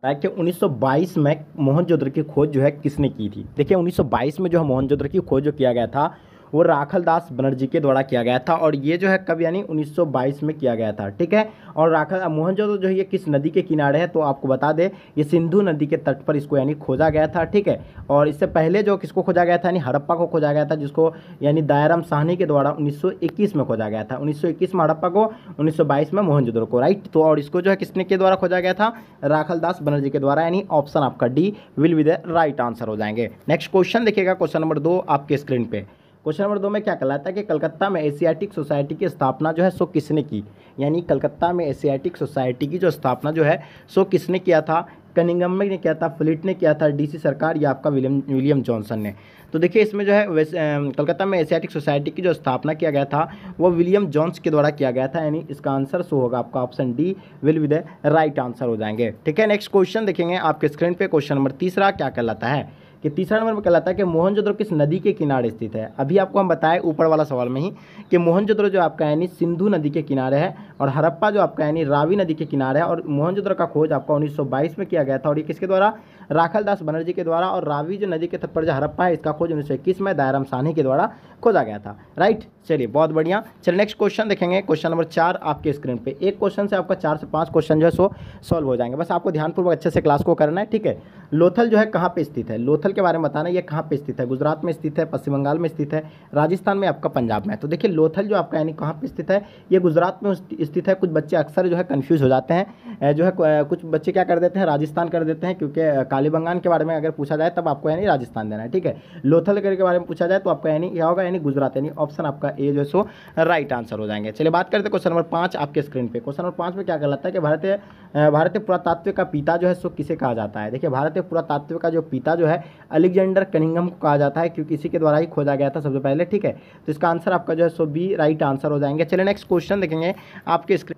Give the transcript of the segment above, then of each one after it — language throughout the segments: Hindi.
कि 1922 में मोहनजोदड़ो की खोज जो है किसने की थी। देखिए 1922 में जो है मोहनजोदड़ो की खोज जो किया गया था वो राखल दास बनर्जी के द्वारा किया गया था, और ये जो है कब यानी 1922 में किया गया था। ठीक है, और राखल मोहनजोदड़ो जो है ये किस नदी के किनारे है, तो आपको बता दें ये सिंधु नदी के तट पर इसको यानी खोजा गया था। ठीक है, और इससे पहले जो किसको खोजा गया था यानी हड़प्पा को खोजा गया था, जिसको यानी दयाराम साहनी के द्वारा 1921 में खोजा गया था। 1921 में हड़प्पा को, 1922 में मोहनजोदड़ो को। राइट, तो और इसको जो है किसने के द्वारा खोजा गया था, राखल दास बनर्जी के द्वारा, यानी ऑप्शन आपका D will be the right answer हो जाएंगे। नेक्स्ट क्वेश्चन देखिएगा, क्वेश्चन नंबर 2 आपके स्क्रीन पे। क्वेश्चन नंबर 2 में क्या कहलाता है कि कलकत्ता में एशियाटिक सोसाइटी की स्थापना जो है सो किसने की। यानी कलकत्ता में एशियाटिक सोसाइटी की जो स्थापना जो है सो किसने किया था। कनिंघम ने किया था, फ्लिट ने किया था, डीसी सरकार या आपका विलियम जॉनसन ने। तो देखिए इसमें जो है कलकत्ता में एशियाटिक सोसाइटी की जो स्थापना किया गया था वो विलियम जॉन्स के द्वारा किया गया था, यानी इसका आंसर सो होगा आपका option D will be the right answer हो जाएंगे। ठीक है, नेक्स्ट क्वेश्चन देखेंगे आपके स्क्रीन पे। क्वेश्चन नंबर 3 क्या कहलाता है कि तीसरा नंबर में कहलाता है कि मोहनजोदड़ो किस नदी के किनारे स्थित है। अभी आपको हम बताएं ऊपर वाला सवाल में ही कि मोहनजोदड़ो जो आपका यानी सिंधु नदी के किनारे है, और हड़प्पा जो आपका यानी रावी नदी के किनारे है, और मोहनजोदड़ो का खोज आपका 1922 में किया गया था, और ये किसके द्वारा, राखल दास बनर्जी के द्वारा। और रावी जो नदी के तट पर जो हड़प्पा है इसका खोज 1921 में दयाराम साहनी के द्वारा खोजा गया था। राइट, चलिए बहुत बढ़िया। चलिए नेक्स्ट क्वेश्चन देखेंगे, क्वेश्चन नंबर 4 आपके स्क्रीन पे। एक क्वेश्चन से आपका 4 से 5 क्वेश्चन जो है सो सॉल्व हो जाएंगे, बस आपको ध्यानपूर्वक अच्छे से क्लास को करना है। ठीक है, लोथल जो है कहाँ पे स्थित है, लोथल के बारे में बताना, ये कहाँ पे स्थित है, गुजरात में स्थित है, पश्चिम बंगाल में स्थित है, राजस्थान में, आपका पंजाब में। तो देखिए लोथल जो आपका यानी कहाँ पे स्थित है, ये गुजरात में स्थित है। कुछ बच्चे अक्सर जो है कंफ्यूज हो जाते हैं, जो है कुछ बच्चे क्या कर देते हैं, राजस्थान कर देते हैं, क्योंकि कालीबंगान के बारे में अगर पूछा जाए तब आपको यानी राजस्थान देना है। ठीक है, लोथल के बारे में पूछा जाए तो आपका यानी क्या होगा, यानी गुजरात, यानी ऑप्शन आपका ए जो है सो राइट आंसर हो जाएंगे। चलिए बात करते हैं क्वेश्चन नंबर 5 आपके स्क्रीन पे। क्वेश्चन नंबर 5 में क्या कहलाता है कि भारतीय पुरातत्व का पिता जो है सो किसे कहा जाता है। देखिए भारतीय पुरातत्व का जो पिता जो है अलेक्जेंडर कनिंघम को कहा जाता है, क्योंकि इसी के द्वारा ही खोजा गया था सबसे पहले। ठीक है, तो इसका आंसर आपका जो है सो बी राइट आंसर हो जाएंगे। चलिए नेक्स्ट क्वेश्चन देखेंगे आपके स्क्रीन।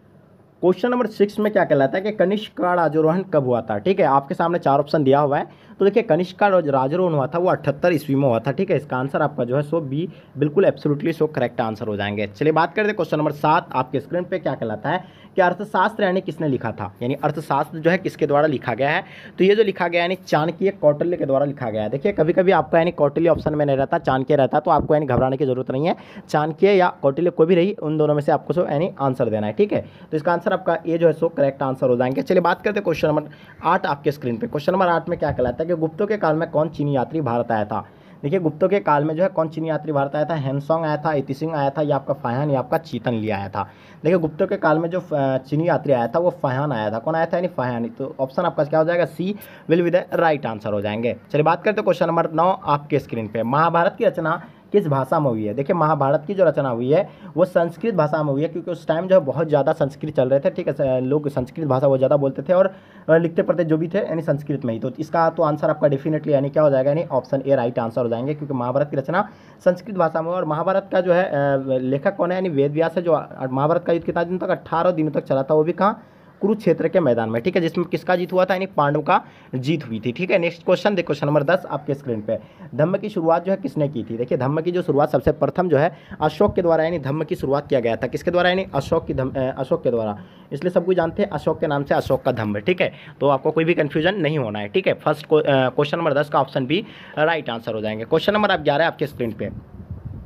क्वेश्चन नंबर 6 में क्या कहलाता है कि कनिष्क का राजारोहण कब हुआ था। ठीक है, आपके सामने 4 ऑप्शन दिया हुआ है। तो देखिए कनिष्क का राजारोहण हुआ था वो 78 ईस्वी में हुआ था। ठीक है, इसका आंसर आपका जो है सो बी बिल्कुल एब्सोल्युटली सो करेक्ट आंसर हो जाएंगे। चलिए बात करते हैं क्वेश्चन नंबर 7 आपके स्क्रीन पे। क्या कहलाता है कि अर्थशास्त्र यानी किसने लिखा था, यानी अर्थशास्त्र जो है किसके द्वारा लिखा गया है। तो ये जो लिखा गया यानी चाणक्य कौटिल्य के द्वारा लिखा गया है। देखिए कभी कभी आपका यानी कौटिल्य ऑप्शन में नहीं रहता, चाणक्य रहता, तो आपको यानी घबराने की जरूरत नहीं है। चाणक्य या कौटिल्य कोई भी रही, उन दोनों में से आपको सो यानी आंसर देना है। ठीक है, तो इसका आंसर आपका ए जो है सो करेक्ट आंसर हो जाएंगे। चलिए बात करते हैं क्वेश्चन नंबर 8 आपके स्क्रीन पे। क्वेश्चन नंबर 8 में क्या कहलाता है कि गुप्तों के काल में कौन चीनी यात्री भारत आया था। देखिए गुप्तों के काल में जो है कौन चीनी यात्री भारत आया था, हेनसोंग आया था, इतिसिंग आया था, या आपका फाह्यान या आपका चीतन लिया आया था। देखिए गुप्तों के काल में जो चीनी यात्री आया था वो फाह्यान आया था। कौन आया था, यानी फाह्यान। तो ऑप्शन आपका क्या हो जाएगा, C will be the right answer हो जाएंगे। चलिए बात करते हैं क्वेश्चन नंबर 9 आपके स्क्रीन पे। महाभारत की रचना किस भाषा में हुई है। देखिए महाभारत की जो रचना हुई है वो संस्कृत भाषा में हुई है, क्योंकि उस टाइम जो है बहुत ज़्यादा संस्कृत चल रहे थे। ठीक है, लोग संस्कृत भाषा बहुत ज़्यादा बोलते थे और लिखते पढ़ते जो भी थे यानी संस्कृत में ही। तो इसका तो आंसर आपका डेफिनेटली यानी क्या हो जाएगा, यानी ऑप्शन ए राइट आंसर हो जाएंगे, क्योंकि महाभारत की रचना संस्कृत भाषा में। और महाभारत का जो है लेखक कौन है, यानी वेद व्यास है। जो महाभारत का युद्ध कितना दिन तक, 18 दिनों तक चला था, वो भी कहाँ, कुरुक्षेत्र के मैदान में। ठीक है, जिसमें किसका जीत हुआ था, यानी पांडव का जीत हुई थी। ठीक है, नेक्स्ट क्वेश्चन देखो, क्वेश्चन नंबर 10 आपके स्क्रीन पे। धम्म की शुरुआत जो है किसने की थी। देखिए धम्म की जो शुरुआत सबसे प्रथम जो है अशोक के द्वारा, यानी धम्म की शुरुआत किया गया था किसके द्वारा, यानी अशोक के द्वारा। इसलिए सब कुछ जानते हैं अशोक के नाम से अशोक का धम्म। ठीक है, तो आपको कोई भी कंफ्यूजन नहीं होना है। ठीक है, फर्स्ट क्वेश्चन नंबर 10 का ऑप्शन बी राइट आंसर हो जाएंगे। क्वेश्चन नंबर 11 आपके स्क्रीन पे।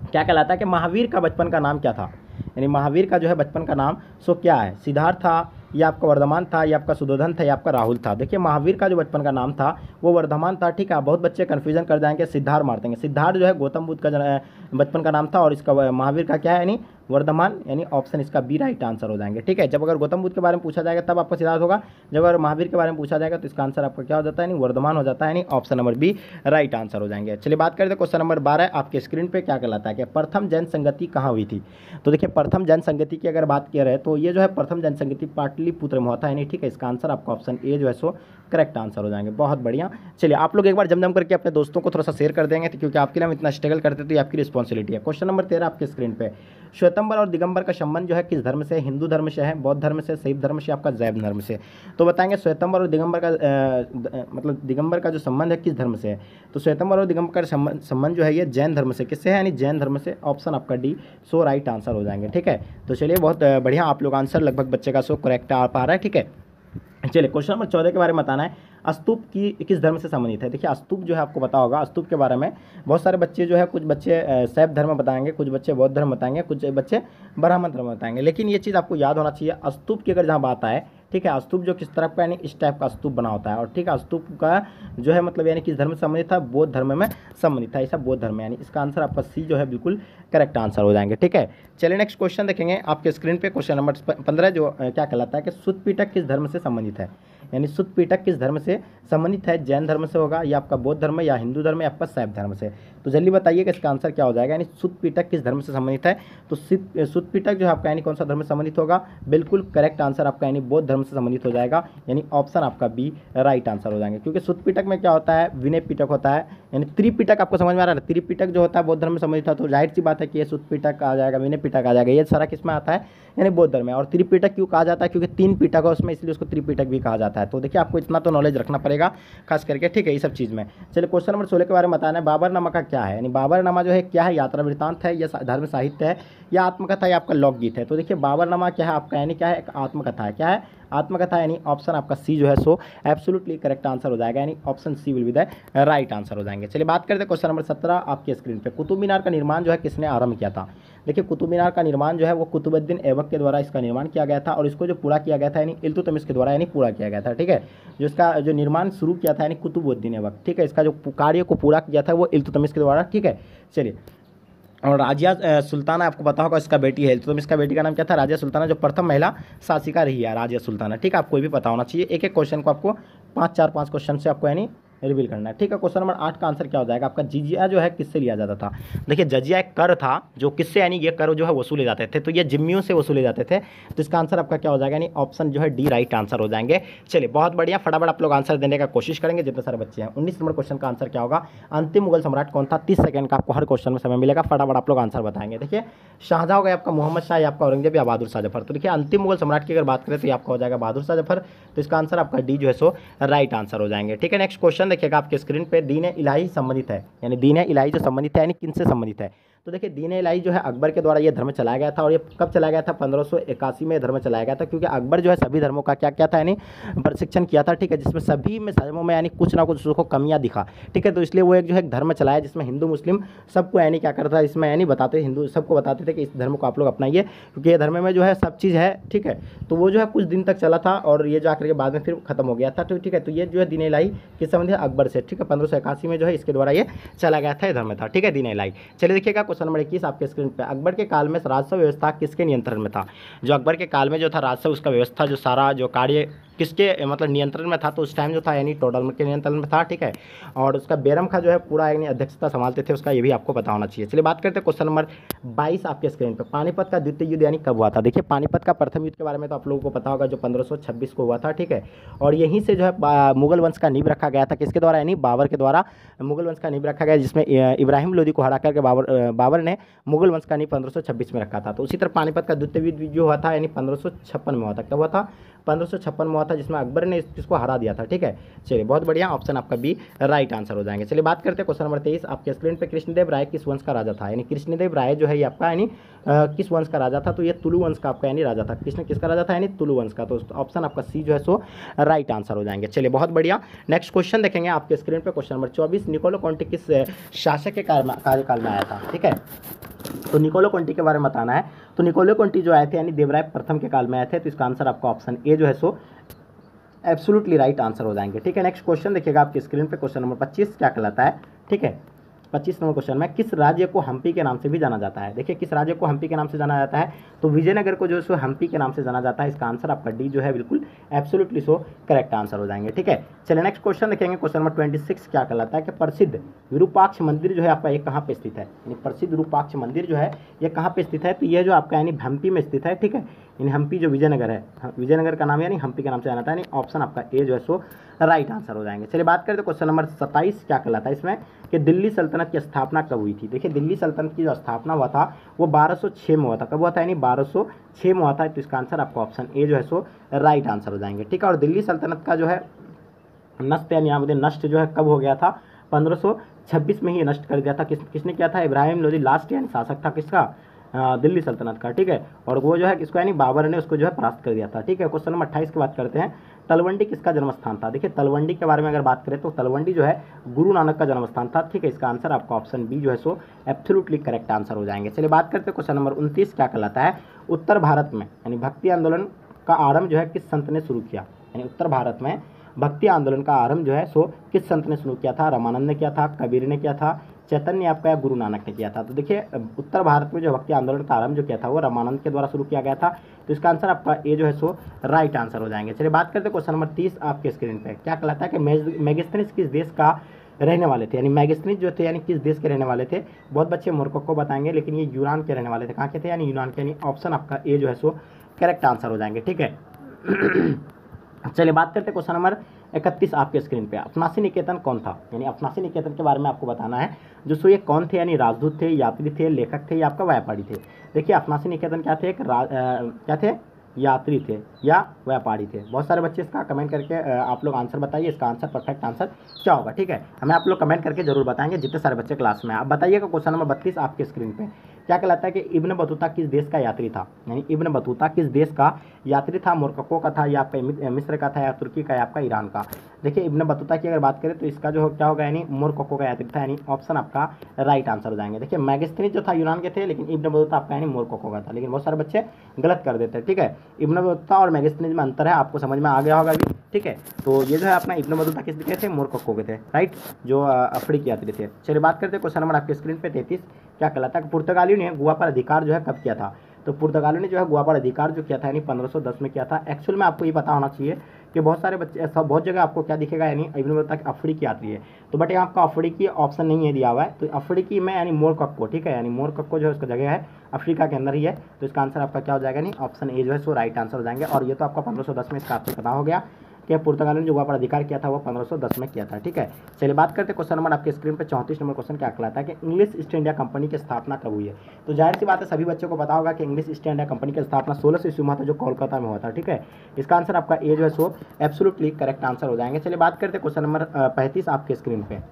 क्या कहलाता है कि महावीर का बचपन का नाम क्या था, यानी महावीर का जो है बचपन का नाम सो क्या है, सिद्धार्थ था, या आपका वर्धमान था, या आपका सुधोधन था, या आपका राहुल था। देखिए महावीर का जो बचपन का नाम था वो वर्धमान था। ठीक है, बहुत बच्चे कन्फ्यूजन कर जाएंगे, सिद्धार्थ मार देंगे। सिद्धार्थ जो है गौतम बुद्ध का बचपन का नाम था, और इसका महावीर का क्या है, यानी वर्धमान, यानी ऑप्शन इसका बी राइट आंसर हो जाएंगे। ठीक है, जब अगर गौतम बुद्ध के बारे में पूछा जाएगा तब आपका सिद्धार्थ होगा, जब अगर महावीर के बारे में पूछा जाएगा तो इसका आंसर आपका क्या हो जाता है, यानी वर्धमान हो जाता है, यानी option number B right answer हो जाएंगे। चलिए बात करते हैं क्वेश्चन नंबर 12 आपके स्क्रीन पे। क्या कहलाता है कि प्रथम जन संगति कहाँ हुई थी। तो देखिए प्रथम जन संगति की अगर बात किया रहे तो ये जो है प्रथम जन संगति पाटलिपुत्र में होता है, नहीं। ठीक है, इसका आंसर आपका ऑप्शन ए जो है सो करेक्ट आंसर हो जाएंगे। बहुत बढ़िया। चलिए आप लोग एक बार जम करके अपने दोस्तों को थोड़ा सा शेयर कर देंगे, क्योंकि आपके लिए हम इतना स्ट्रगल करते तो ये आपकी रिस्पॉन्सिबिलिटी है। क्वेश्चन नंबर 13 आपके स्क्रीन पे। श्वेतंबर और दिगंबर का संबंध जो है किस धर्म से, हिंदू धर्म से है, बौद्ध धर्म से, शैव धर्म से, आपका जैन धर्म से। तो बताएंगे श्वेतंबर और दिगंबर का मतलब दिगंबर का जो संबंध है किस धर्म से है। तो श्वेतंबर और दिगंबर का संबंध जो है ये जैन धर्म से, किससे है, यानी जैन धर्म से। ऑप्शन आपका डी सो राइट आंसर हो जाएंगे। ठीक है, तो चलिए बहुत बढ़िया, आप लोग आंसर लगभग बच्चे का सो करेक्ट आ पा रहा है। ठीक है, चलिए क्वेश्चन नंबर 14 के बारे में बताना है, स्तूप की किस धर्म से संबंधित है। देखिए स्तूप जो है आपको पता होगा, स्तूप के बारे में बहुत सारे बच्चे जो है, कुछ बच्चे शैव धर्म बताएंगे, कुछ बच्चे बौद्ध धर्म बताएंगे, कुछ बच्चे ब्राह्मण धर्म बताएंगे, लेकिन ये चीज़ आपको याद होना चाहिए, स्तूप की अगर जहाँ बात आए, ठीक है, स्तूप जो किस तरह का यानी इस टाइप का स्तूप बना होता है, और ठीक है स्तूप का जो है मतलब यानी किस धर्म से संबंधित था, बौद्ध धर्म में संबंधित था, ऐसा बौद्ध धर्म यानी इसका आंसर आपका सी जो है बिल्कुल करेक्ट आंसर हो जाएंगे। ठीक है, चलिए नेक्स्ट क्वेश्चन देखेंगे आपके स्क्रीन पे, क्वेश्चन नंबर 15 जो क्या कहलाता है कि सुत्त पिटक किस धर्म से संबंधित है, यानी सुत्त पिटक किस धर्म से संबंधित है, जैन धर्म से होगा या आपका बौद्ध धर्म या हिंदू धर्म या आपका शैव धर्म से। तो जल्दी बताइए कि इसका आंसर क्या हो जाएगा, यानी सुत्त पिटक किस धर्म से संबंधित है। तो सुत्त पिटक जो है आपका यानी कौन सा धर्म से संबंधित होगा, बिल्कुल करेक्ट आंसर आपका यानी बौद्ध धर्म से संबंधित हो जाएगा, यानी ऑप्शन आपका बी राइट आंसर हो जाएंगे। क्योंकि सुत्त पिटक में क्या होता है, विनय पिटक होता है, यानी त्रिपिटक आपको समझ में आ रहा है, त्रिपिटक जो होता है बौद्ध धर्म में संबंधित था, तो जाहिर सी बात है कि ये सुत्त पिटक आ जाएगा, विनय पिटक आ जाएगा, ये सारा किस में आता है, यानी बौद्ध धर्म में। और त्रिपिटक क्यों कहा जाता है, क्योंकि 3 पिटक है उसमें, इसलिए उसको त्रिपिटक भी कहा जाता है। तो देखिए आपको इतना तो नॉलेज रखना पड़ेगा खास करके, ठीक है, ये सब चीज़ में। चलिए क्वेश्चन नंबर 16 के बारे में बताना है, बाबरनामा का क्या है, यानी बाबरनामा जो है क्या है, यात्रा वृत्तांत है या धर्म साहित्य है या आत्मकथा या आपका लोकगीत है। तो देखिए बाबरनामा क्या है आपका, यानी क्या है, एक आत्मकथा है, क्या है, आत्मकथा, यानी ऑप्शन आपका सी जो है सो एब्सोल्युटली करेक्ट आंसर हो जाएगा, यानी option C will be the right answer हो जाएंगे। चलिए बात करते हैं क्वेश्चन नंबर 17 आपके स्क्रीन पे, कुतुब मीनार का निर्माण जो है किसने आरंभ किया था। देखिए कुतुब मीनार का निर्माण जो है वो कुतुबुद्दीन ऐबक के द्वारा इसका निर्माण किया गया था, और इसको जो पूरा किया गया था यानी इल्तुतमिश के द्वारा यानी पूरा किया गया था। ठीक है, जो इसका जो निर्माण शुरू किया था यानी कुतुबुद्दीन ऐबक, ठीक है, इसका जो कार्य को पूरा किया था वो इल्तुतमिश के द्वारा। ठीक है, चलिए, और राजिया सुल्ताना आपको पता होगा इसका बेटी है, तो इसका बेटी का नाम क्या था, राजिया सुल्ताना, जो प्रथम महिला शासिका रही है राजिया सुल्ताना। ठीक है, आपको भी पता होना चाहिए, एक एक क्वेश्चन को आपको 5 क्वेश्चन से आपको यानी रिवील करना है। ठीक है, क्वेश्चन नंबर 8 का आंसर क्या हो जाएगा आपका, जिजिया जो है किससे लिया जाता था। देखिए जजिया एक कर था जो किससे यानी ये कर जो है वसूले जाते थे, तो ये जिम्मियों से वसूले जाते थे, तो इसका आंसर आपका क्या हो जाएगा, यानी ऑप्शन जो है डी राइट आंसर हो जाएंगे। चलिए बहुत बढ़िया, फटाफट आप लोग आंसर देने का कोशिश करेंगे जितने सारे बच्चे हैं। 19 नंबर क्वेश्चन का आंसर क्या होगा, अंतिम मुगल सम्राट कौन था। 30 सेकंड का आपको हर क्वेश्चन में समय मिलेगा, फटाफट आप लोग आंसर बताएंगे। देखिए शाहजहां हो गया आपका, मोहम्मद शाह या आपका औरंगजेब या बहादुर शाह जफर। तो देखिए अंतिम मुगल सम्राट की अगर बात करें तो ये आपका हो जाएगा बहादुर शाह जफर, तो इसका आंसर आपका डी जो है सो राइट आंसर हो जाएंगे। ठीक है, नेक्स्ट क्वेश्चन देखिएगा आपके स्क्रीन पे, दीन इलाही संबंधित है, यानी दीन इलाही जो संबंधित है यानी किनसे संबंधित है। तो देखिए दीन इलाही जो है अकबर के द्वारा ये धर्म चलाया गया था, और ये कब चलाया गया था, 1581 में धर्म चलाया गया था, क्योंकि अकबर जो है सभी धर्मों का क्या किया था यानी प्रशिक्षण किया था। ठीक है, जिसमें सभी में धर्मों में यानी कुछ ना कुछ उसको कमियां दिखा। ठीक है, तो इसलिए वो एक जो है धर्म चलाया जिसमें हिंदू मुस्लिम सबको यानी क्या करता है, इसमें यानी बताते हिंदू सबको बताते थे कि इस धर्म को आप लोग अपनाइए, क्योंकि ये धर्म में जो है सब चीज़ है। ठीक है, तो वो जो है कुछ दिन तक चला था और ये जाकर के बाद में फिर खत्म हो गया था। तो ठीक है, तो ये जो है दीन इलाही किस संबंधित है, अकबर से। ठीक है, 1581 में जो है इसके द्वारा ये चला गया था, ये धर्म था। ठीक है, दीन इलाही। चलिए देखिएगा क्वेश्चन नंबर 21 आपके स्क्रीन पे, अकबर के काल में राजस्व व्यवस्था किसके नियंत्रण में था। जो अकबर के काल में जो था राजस्व उसका व्यवस्था जो सारा जो कार्य किसके मतलब नियंत्रण में था, तो उस टाइम जो था यानी टोडरमल के नियंत्रण में था। ठीक है, और उसका बेरम का जो है पूरा यानी अध्यक्षता संभालते थे उसका, ये भी आपको पता होना चाहिए। चलिए बात करते हैं क्वेश्चन नंबर 22 आपके स्क्रीन पे, पानीपत का द्वितीय युद्ध यानी कब हुआ था। देखिए पानीपत का प्रथम युद्ध के बारे में तो आप लोगों को पता होगा, जो 1526 को हुआ था। ठीक है, और यहीं से जो है मुगल वंश का नींव रखा गया था, किसके द्वारा, यानी बाबर के द्वारा मुगल वंश का नींव रखा गया, जिसमें इब्राहिम लोदी को हरा करके बाबर ने मुगल वंश का नींव 1526 में रखा था। तो उसी तरह पानीपत का द्वितीय युद्ध जो हुआ था यानी 1556 में हुआ था। क्या हुआ था, 1556 में हुआ था, जिसमें अकबर ने इसको हरा दिया था। ठीक है, चलिए बहुत बढ़िया, ऑप्शन आपका बी राइट आंसर हो जाएंगे। चलिए बात करते हैं क्वेश्चन नंबर 23 आपके स्क्रीन पे, कृष्णदेव राय किस वंश का राजा था, यानी कृष्णदेव राय जो है ये आपका यानी किस वंश का राजा था। तो ये तुलु वंश का आपका यानी राजा था। कृष्ण किसका राजा था, यानी तुलु वंश का। तो ऑप्शन आपका सी जो है सो राइट आंसर हो जाएंगे। चलिए बहुत बढ़िया, नेक्स्ट क्वेश्चन देखेंगे आपके स्क्रीन पे, क्वेश्चन नंबर 24, निकोलो कोंटी किस शासक के कार्यकाल में आया था। ठीक है, तो निकोलो कोंटी के बारे में बताना है। तो निकोलो कोंटी जो आए थे यानी देवराय प्रथम के काल में आए थे, तो इसका आंसर आपका ऑप्शन ए जो है सो एब्सोल्युटली राइट आंसर हो जाएंगे। ठीक है, नेक्स्ट क्वेश्चन देखिएगा आपकी स्क्रीन पे, क्वेश्चन नंबर 25 क्या कहलाता है। ठीक है, 25 नंबर क्वेश्चन में, किस राज्य को हम्पी के नाम से भी जाना जाता है। देखिए किस राज्य को हम्पी के नाम से जाना जाता है, तो विजयनगर को जो है हम्पी के नाम से जाना जाता है। इसका आंसर आपका डी जो है बिल्कुल एब्सोल्युटली सो करेक्ट आंसर हो जाएंगे। ठीक है, चलिए नेक्स्ट क्वेश्चन देखेंगे, क्वेश्चन नंबर 26 क्या कहलाता है कि प्रसिद्ध विरूपाक्ष मंदिर जो है आपका ये कहाँ पे स्थित है, यानी प्रसिद्ध विरूपाक्ष मंदिर जो है ये कहाँ पे स्थित है। तो ये जो आपका यानी हम्पी में स्थित है। ठीक है, यानी हम्पी जो विजयनगर है, विजयनगर का नाम यानी हम्पी के नाम से जाना था, यानी ऑप्शन आपका ए जो है सो राइट आंसर हो जाएंगे। चलिए बात करते हैं क्वेश्चन नंबर 27 क्या कहलाता है इसमें कि दिल्ली सल्तनत की स्थापना कब हुई थी। देखिए दिल्ली सल्तनत की जो स्थापना हुआ था वो 1206 में हुआ था। कब हुआ था, यानी 1206 में हुआ था। तो इसका आंसर आपका ऑप्शन ए जो है सो राइट आंसर हो जाएंगे। ठीक है, और दिल्ली सल्तनत का जो है नष्ट यानी यहाँ पे नष्ट जो है कब हो गया था, 1526 में ही नष्ट कर दिया था। किसने किया था, इब्राहिम लोदी लास्ट यानी शासक था किसका, दिल्ली सल्तनत का, ठीक है। और वो जो है इसको यानी बाबर ने उसको जो है परास्त कर दिया था, ठीक है। क्वेश्चन नंबर 28 की बात करते हैं, तलवंडी किसका जन्म स्थान था। देखिए तलवंडी के बारे में अगर बात करें तो तलवंडी जो है गुरु नानक का जन्म स्थान था, ठीक है। इसका आंसर आपका ऑप्शन बी जो है सो एब्सोल्युटली करेक्ट आंसर हो जाएंगे। चलिए बात करते हैं क्वेश्चन नंबर 29 क्या कहलाता है, उत्तर भारत में यानी भक्ति आंदोलन का आरंभ जो है किस संत ने शुरू किया। यानी उत्तर भारत में भक्ति आंदोलन का आरंभ जो है सो किस संत ने शुरू किया था, रामानंद ने किया था, कबीर ने किया था, चैतन्य आपका या गुरु नानक ने किया था। तो देखिए उत्तर भारत में जो भक्ति आंदोलन का आरंभ जो किया था वो रामानंद के द्वारा शुरू किया गया था, तो इसका आंसर आपका ए जो है सो राइट आंसर हो जाएंगे। चलिए बात करते हैं क्वेश्चन नंबर 30 आपके स्क्रीन पे क्या कहलाता है कि मेगास्थनीज किस देश का रहने वाले थे। यानी मेगास्थनीज जो थे यानी किस देश के रहने वाले थे, बहुत बच्चे मोरक्को को बताएंगे, लेकिन ये यूनान के रहने वाले थे। कहाँ के थे, यानी यूनान के, यानी ऑप्शन आपका ए जो है सो करेक्ट आंसर हो जाएंगे, ठीक है। चलिए बात करते हैं क्वेश्चन नंबर 31 आपके स्क्रीन पे, अफनासी निकेतन कौन था। यानी अफनासी निकेतन के बारे में आपको बताना है जो सो ये कौन थे, यानी राजदूत थे, यात्री थे, लेखक थे या आपका व्यापारी थे। देखिए अफनासी निकेतन क्या थे, क्या थे, यात्री थे या व्यापारी थे। बहुत सारे बच्चे इसका कमेंट करके आप लोग आंसर बताइए, इसका आंसर परफेक्ट आंसर क्या होगा, ठीक है। हमें आप लोग कमेंट करके जरूर बताएंगे जितने सारे बच्चे क्लास में। आप बताइएगा क्वेश्चन नंबर 32 आपके स्क्रीन पे क्या कहलाता है कि इब्न बतूता किस देश का यात्री था। यानी इब्न बतूता किस देश का यात्री था, मोरक्को का था या आपका मिस्र का था या तुर्की का या आपका ईरान का। देखिए इब्न बतूता की अगर बात करें तो इसका जो क्या होगा, यानी मोरक्को का यात्री था, यानी ऑप्शन आपका राइट आंसर हो जाएंगे। देखिए मेगास्थनीज जो था यूनान के थे, लेकिन इब्न बतूता आपका यानी मोरक्को का था, लेकिन बहुत सारे बच्चे गलत कर देते हैं, ठीक है। इब्न बतूता और मेगास्थनीज में अंतर है, आपको समझ में आ गया होगा अभी, ठीक है। तो ये जो है अपना इब्न बतूता किस के थे, मोरक्को के थे, राइट, जो अफ्रीकी यात्री थे। चलिए बात करते हैं क्वेश्चन नंबर आपके स्क्रीन पे 33 क्या कहलाता है, पुर्तगालियों ने गोवा पर अधिकार जो है कब किया था। तो पुर्तगालियों ने जो है गोवा पर अधिकार जो किया था यानी 1510 में किया था। एक्चुअल में आपको ये पता होना चाहिए कि बहुत सारे बच्चे सब बहुत जगह आपको क्या दिखेगा, यानी इब्न बतूता अफ्रीकी यात्री है, तो बट यहाँ आपका अफ्रीकी ऑप्शन नहीं है दिया हुआ है, तो अफ्रीकी में यानी मोरक्को, ठीक है, यानी मोरक्को जो है उसका जगह है अफ्रीका के अंदर ही है, तो इसका आंसर आपका क्या हो जाएगा, नहीं ऑप्शन ए जो है सो राइट आंसर हो जाएंगे। और ये तो आपका 1510 में इसका आपको पता हो गया कि पुर्तगाल ने जो गोवा पर अधिकार किया था वो 1510 में किया था, ठीक है। चलिए बात करते हैं क्वेश्चन नंबर आपके स्क्रीन पे 34 नंबर क्वेश्चन क्या कहलाता है कि इंग्लिश ईस्ट इंडिया कंपनी की स्थापना कब हुई है। तो जाहिर सी बात है सभी बच्चों को पता होगा कि इंग्लिश ईस्ट इंडिया कंपनी की स्थापना 1600 ईस्वी में हुआ था, जो कोलकाता में हुआ था, ठीक है। इसका आंसर आपका ए जो है सो एब्सोल्युटली करेक्ट आंसर हो जाएंगे। चलिए बात करते हैं क्वेश्चन नंबर 35 आपके स्क्रीन पे,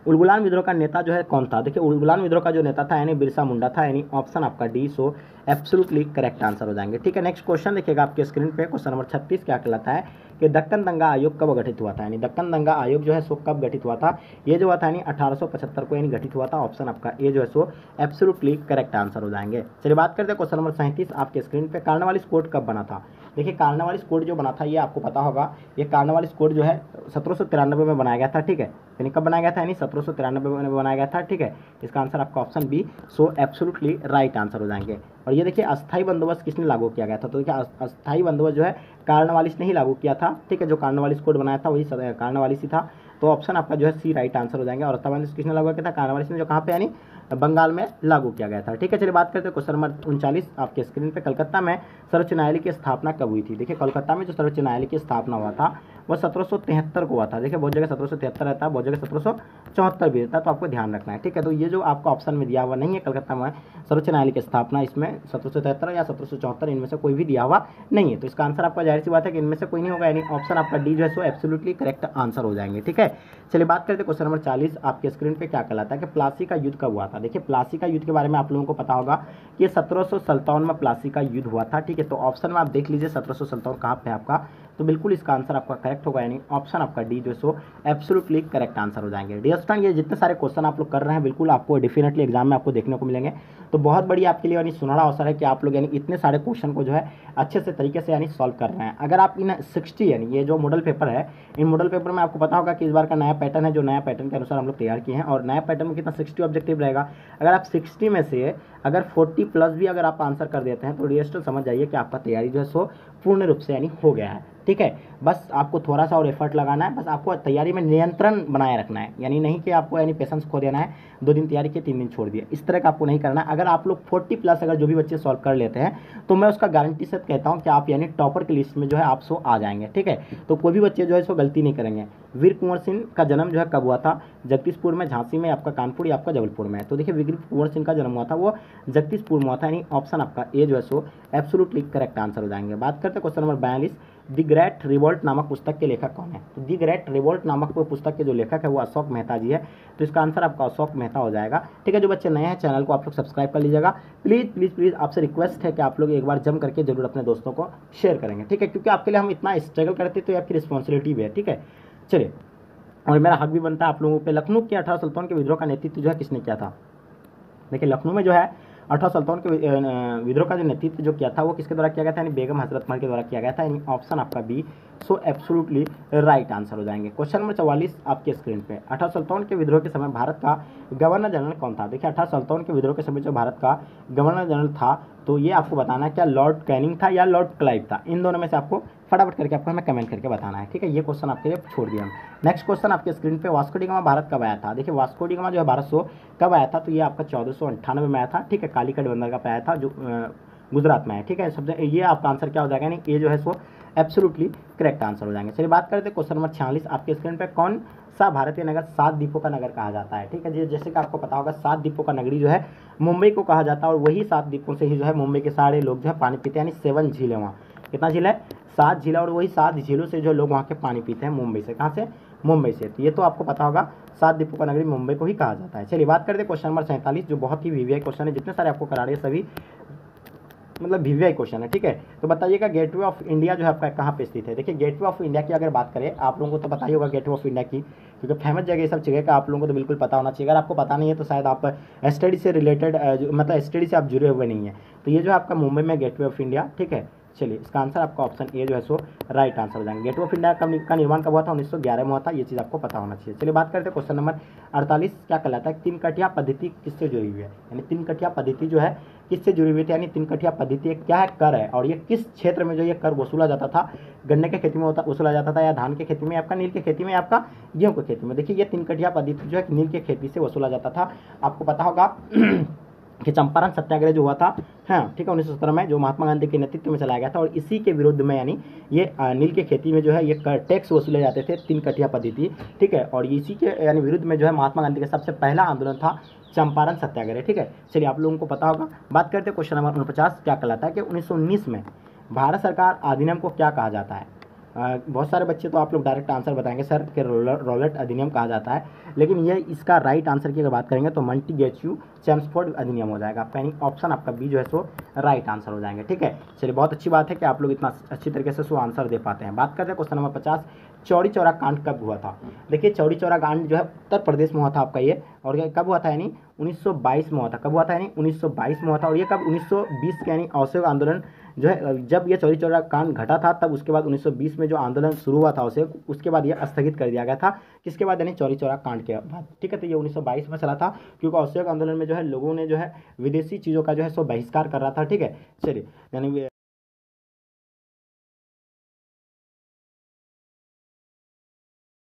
उलगुलान विद्रोह का नेता जो है कौन था। देखिए उलगुलान विद्रोह का जो नेता था यानी बिरसा मुंडा था, यानी ऑप्शन आपका D so absolutely correct answer हो जाएंगे, ठीक है। नेक्स्ट क्वेश्चन देखिएगा आपके स्क्रीन पे, क्वेश्चन नंबर 36 क्या कहलाता है कि दक्कन दंगा आयोग कब गठित हुआ था। यानी दक्कन दंगा आयोग जो है सो कब गठित हुआ था, ये जो हुआ था यानी 1875 को यानी गठित हुआ था, ऑप्शन आपका ए जो है सो एब्सोल्युटली करेक्ट आंसर हो जाएंगे। चलिए बात करते हैं क्वेश्चन नंबर 37 आपके स्क्रीन पे, कार्नवालिस कोड कब बना था। देखिए कार्नवालिस कोड जो बना था ये आपको पता होगा, ये कार्नवालिस कोड जो है 1793 में बनाया गया था, ठीक है। यानी कब बनाया गया था, यानी 1793 में बनाया गया था, ठीक है। इसका आंसर आपका option B so absolutely right answer हो जाएंगे। और ये देखिए अस्थायी बंदोबस्त किसने लागू किया गया था, तो देखिए अस्थायी बंदोबस्त जो है कार्नवालिस ने ही लागू किया था, ठीक है। जो कार्नवालिस कोड बनाया था वही कार्नवालिस ही था, तो ऑप्शन आपका जो है सी राइट आंसर हो जाएंगे। और अस्थायी बंदोबस्त किसने लागू किया था, कार्नवालिस ने, जो कहाँ पे यानी बंगाल में लागू किया गया था, ठीक है। चलिए बात करते हैं क्वेश्चन नंबर 39 आपके स्क्रीन पे, कलकत्ता में सर्वोच्च न्यायालय की स्थापना कब हुई थी। देखिए कलकत्ता में जो सर्वोच्च न्यायालय की स्थापना हुआ था वो 1773 को हुआ था। देखिए बहुत जगह 1773 रहता है, बहुत जगह 1774 भी रहता है, तो आपको ध्यान रखना है, ठीक है। तो ये जो आपको ऑप्शन में दिया हुआ नहीं है कलकत्ता में सर्वोच्च न्यायालय की स्थापना, इसमें 1773 या 1774 इनमें से कोई भी दिया हुआ नहीं है, तो इसका आंसर आपका जाहिर सी बात है कि इनमें से कोई नहीं होगा, यानी ऑप्शन आपका डी जो है सो एब्सोल्युटली करेक्ट आंसर हो जाएंगे, ठीक है। चलिए बात करते हैं क्वेश्चन नंबर 40 आपके स्क्रीन पे क्या कहलाता है कि प्लासी का युद्ध कब हुआ था। देखिए प्लासी का युद्ध के बारे में आप लोगों को पता होगा कि 1757 में प्लासी का युद्ध हुआ था, ठीक है। तो ऑप्शन में आप देख लीजिए 1757 कहाँ पे आपका, तो बिल्कुल इसका आंसर आपका करेक्ट होगा, यानी ऑप्शन आपका डी जो सो एब्सोल्युटली करेक्ट आंसर हो जाएंगे। डियर स्टूडेंट ये जितने सारे क्वेश्चन आप लोग कर रहे हैं बिल्कुल आपको डेफिनेटली एग्जाम में आपको देखने को मिलेंगे, तो बहुत बड़ी आपके लिए यानी सुनहरा अवसर है कि आप लोग यानी इतने सारे क्वेश्चन को जो है अच्छे से तरीके से यानी सॉल्व कर रहे हैं। अगर आप इन 60 यानी ये जो मॉडल पेपर है, इन मॉडल पेपर में आपको पता होगा कि इस बार का नया पैटर्न है, जो नया पैटर्न के अनुसार हम लोग तैयार किए हैं, और नया पैटर्न में कितना 60 ऑब्जेक्टिव रहेगा। अगर आप 60 में से अगर 40 प्लस भी अगर आप आंसर कर देते हैं तो डियर स्टूडेंट समझ जाइए कि आपका तैयारी जो है सो पूर्ण रूप से यानी हो गया है, ठीक है। बस आपको थोड़ा सा और एफर्ट लगाना है, बस आपको तैयारी में नियंत्रण बनाए रखना है, यानी नहीं कि आपको यानी पेशेंस खो देना है, 2 दिन तैयारी किए 3 दिन छोड़ दिया, इस तरह का आपको नहीं करना है। अगर आप लोग 40 प्लस अगर जो भी बच्चे सॉल्व कर लेते हैं तो मैं उसका गारंटी से कहता हूँ कि आप यानी टॉपर की लिस्ट में जो है आप सो आ जाएंगे, ठीक है। तो कोई भी बच्चे जो है सो गलती नहीं करेंगे। वीर कुंवर सिंह का जन्म जो है कब हुआ था, जगदीशपुर में, झांसी में, आपका कानपुर या आपका जबलपुर में। तो देखिए वीर कुंवर सिंह का जन्म हुआ था वो जगदीशपुर में हुआ था, यानी ऑप्शन आपका ए जो है सो एब्सोल्युटली करेक्ट आंसर हो जाएंगे। बात करते हैं question number 42 the great revolt नामक पुस्तक के लेखक कौन है? तो द ग्रेट रिवोल्ट नामक पुस्तक के जो लेखक है वो अशोक मेहता जी है। तो इसका आंसर आपका अशोक मेहता हो जाएगा। ठीक है, जो बच्चे नए हैं चैनल को आप लोग सब्सक्राइब कर लीजिएगा। प्लीज़ प्लीज़ प्लीज़ आपसे रिक्वेस्ट है कि आप लोग एक बार जम करके जरूर अपने दोस्तों को शेयर करेंगे। ठीक है, क्योंकि आपके लिए हम इतना स्ट्रगल करते तो ये आपकी रिस्पॉन्सिबिलिटी भी है। ठीक है, चलिए, और मेरा हक भी बनता है आप लोगों पे। लखनऊ के 18 सुल्तान के विद्रोह का नेतृत्व जो है किसने किया था? देखिए, लखनऊ में जो है 18 सुल्तान के विद्रोह का जो नेतृत्व जो किया था वो किसके द्वारा किया गया था? यानी बेगम हजरत महल के द्वारा किया गया था। यानी ऑप्शन आपका B so absolutely right answer हो जाएंगे। क्वेश्चन नंबर 44 आपके स्क्रीन पे, 18 सुल्तान के विद्रोह के समय भारत का गवर्नर जनरल कौन था? देखिए, 18 सुल्तान के विद्रोह के समय जो भारत का गवर्नर जनरल था, तो ये आपको बताना है क्या लॉर्ड कैनिंग था या लॉर्ड क्लाइव था? इन दोनों में से आपको फटाफट करके आपको हमें कमेंट करके बताना है। ठीक है, ये क्वेश्चन आपके लिए छोड़ दिया हम। नेक्स्ट क्वेश्चन आपके स्क्रीन पे, वास्को डी गामा भारत कब आया था? देखिए, वास्को डी गामा जो है भारत कब आया था? तो ये आपका 1498 में आया था। ठीक है, कालीकट बंदरगाह पे आया था जो गुजरात में है। ठीक है, सब ये आपका आंसर क्या हो जाएगा? यानी ये जो है सो एब्सोल्युटली करेक्ट आंसर हो जाएंगे। चलिए बात करते हैं क्वेश्चन नंबर 46 आपके स्क्रीन पे, कौन सा भारतीय नगर 7 द्वीपों का नगर कहा जाता है? ठीक है, जैसे कि आपको पता होगा 7 द्वीपों का नगरी जो है मुंबई को कहा जाता है, और वही 7 द्वीपों से ही जो है मुंबई के सारे लोग जो है पानी पीते हैं। यानी 7 झील है वहाँ। कितना झील है? 7 झील, और वही 7 झीलों से जो लोग वहाँ के पानी पीते हैं मुंबई से। कहाँ से? मुंबई से। तो ये तो आपको पता होगा 7 द्वीपों का नगरी मुंबई को ही कहा जाता है। चलिए बात करते हैं क्वेश्चन नंबर 47 जो बहुत ही वीवीआई क्वेश्चन है। जितने सारे आपको करा रहे हैं सभी मतलब वीवीआई क्वेश्चन है। ठीक है, तो बताइएगा गेटवे ऑफ इंडिया जो है आपका कहाँ पे स्थित है? देखिए, गेटवे ऑफ इंडिया की अगर बात करें, आप लोगों को तो पता ही होगा गेटवे ऑफ इंडिया की, क्योंकि फेमस जगह ये सब जगह का आप लोगों को तो बिल्कुल पता होना चाहिए। अगर आपको पता नहीं है तो शायद आप स्टडी से रिलेटेड मतलब स्टडी से आप जुड़े हुए नहीं है। तो ये जो है आपका मुंबई में गेटवे ऑफ इंडिया। ठीक है, चलिए इसका आंसर आपका ऑप्शन ए जो है सो राइट आंसर हो जाएंगे। गेटवे ऑफ इंडिया का निर्माण कब हुआ था? 1911 में हुआ था। ये चीज़ आपको पता होना चाहिए। चलिए बात करते हैं क्वेश्चन नंबर 48 क्या कहलाता है? 3 कठिया पद्धति किससे जुड़ी हुई है? यानी 3 कठिया पद्धति जो है किससे जुड़ी हुई थी? यानी 3 कठिया पद्धति क्या है? कर है। और ये किस क्षेत्र में जो ये कर वसूला जाता था? गन्ने के खेती में वसूला जाता था, या धान की खेती में, आपका नील की खेती में, आपका गेहूं की खेती में? देखिए, ये 3 कठिया पद्धति जो है नील की खेती से वसूला जाता था। आपको पता होगा कि चंपारण सत्याग्रह जो हुआ था, हाँ ठीक है, 1917 में, जो महात्मा गांधी के नेतृत्व में चलाया गया था, और इसी के विरुद्ध में यानी ये नील के खेती में जो है ये टैक्स वसूले जाते थे, 3 कठिया पद्धति। ठीक है, और इसी के यानी विरुद्ध में जो है महात्मा गांधी का सबसे पहला आंदोलन था चंपारण सत्याग्रह। ठीक है, चलिए आप लोगों को पता होगा। बात करते हैं क्वेश्चन नंबर 49 क्या कहलाता है कि 1919 में भारत सरकार अधिनियम को क्या कहा जाता है? बहुत सारे बच्चे तो आप लोग डायरेक्ट आंसर बताएंगे सर कि रॉलेट अधिनियम कहा जाता है, लेकिन ये इसका राइट आंसर की अगर बात करेंगे तो मॉन्टेग्यू चेम्सफोर्ड अधिनियम हो जाएगा। यानी ऑप्शन आपका बी जो है सो राइट आंसर हो जाएंगे। ठीक है, चलिए बहुत अच्छी बात है कि आप लोग इतना अच्छी तरीके से सो आंसर दे पाते हैं। बात करते हैं क्वेश्चन नंबर 50 चौरी चौरा कांड कब हुआ था? देखिए, चौरी चौरा कांड जो है उत्तर प्रदेश में हुआ था आपका ये, और ये कब हुआ था? यानी 1922 में हुआ था। कब हुआ था? यानी 1922 में हुआ था। और ये कब? 1920 के यानी असहयोग आंदोलन जो है, जब ये चौरी चौरा कांड घटा था तब उसके बाद 1920 में जो आंदोलन शुरू हुआ था उसे, उसके बाद ये स्थगित कर दिया गया था। किसके बाद? यानी चौरी चौरा कांड के बाद। ठीक है, तो ये 1922 में चला था, क्योंकि असहयोग आंदोलन में जो है लोगों ने जो है विदेशी चीज़ों का जो है सो बहिष्कार कर रहा था। ठीक है, चलिए यानी